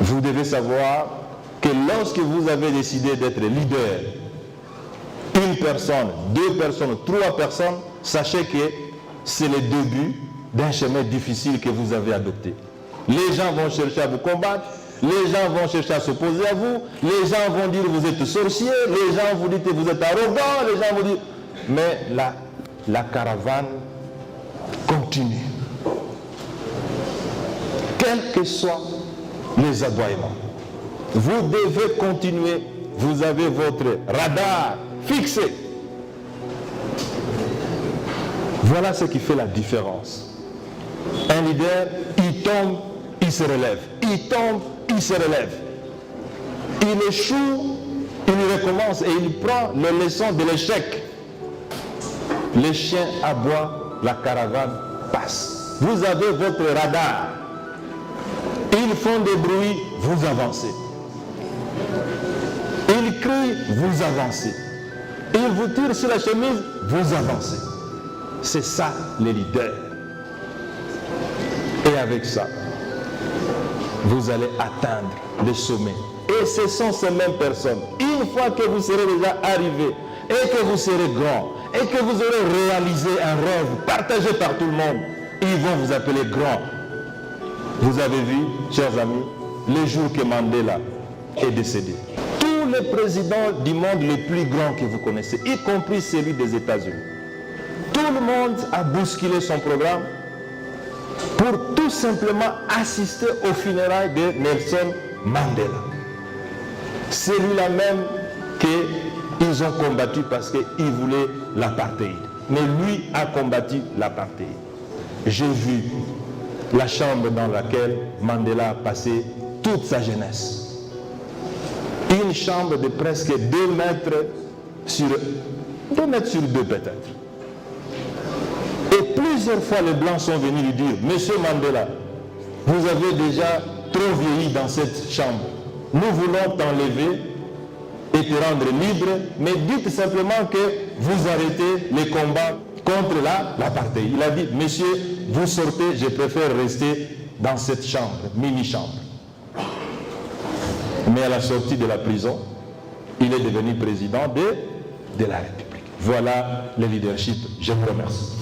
Vous devez savoir que lorsque vous avez décidé d'être leader, une personne, deux personnes, trois personnes, sachez que c'est le début d'un chemin difficile que vous avez adopté. Les gens vont chercher à vous combattre, les gens vont chercher à s'opposer à vous, les gens vont dire que vous êtes sorcier, les gens vous disent que vous êtes arrogant, les gens vous disent... Mais la caravane continue. Quels que soient les aboiements, vous devez continuer. Vous avez votre radar fixé. Voilà ce qui fait la différence. Un leader, il tombe, il se relève. Il tombe, il se relève. Il échoue, il recommence et il prend les leçons de l'échec. Les chiens aboient, la caravane passe. Vous avez votre radar. Ils font des bruits, vous avancez. Ils crient, vous avancez. Ils vous tirent sur la chemise, vous avancez. C'est ça les leaders. Et avec ça, vous allez atteindre le sommet. Et ce sont ces mêmes personnes. Une fois que vous serez déjà arrivé et que vous serez grand et que vous aurez réalisé un rêve partagé par tout le monde, ils vont vous appeler grand. Vous avez vu, chers amis, le jour que Mandela est décédé. Tous les présidents du monde les plus grands que vous connaissez, y compris celui des États-Unis, tout le monde a bousculé son programme pour tout simplement assister aux funérailles de Nelson Mandela. Celui-là même qu'ils ont combattu parce qu'il voulait l'apartheid. Mais lui a combattu l'apartheid. J'ai vu la chambre dans laquelle Mandela a passé toute sa jeunesse. Une chambre de presque 2 mètres sur 2 peut-être. Et plusieurs fois les Blancs sont venus lui dire, Monsieur Mandela, vous avez déjà trop vieilli dans cette chambre. Nous voulons t'enlever et te rendre libre, mais dites simplement que vous arrêtez les combats contre l'apartheid. Il a dit, Monsieur, vous sortez, je préfère rester dans cette chambre, mini-chambre. Mais à la sortie de la prison, il est devenu président de la République. Voilà le leadership. Je vous remercie.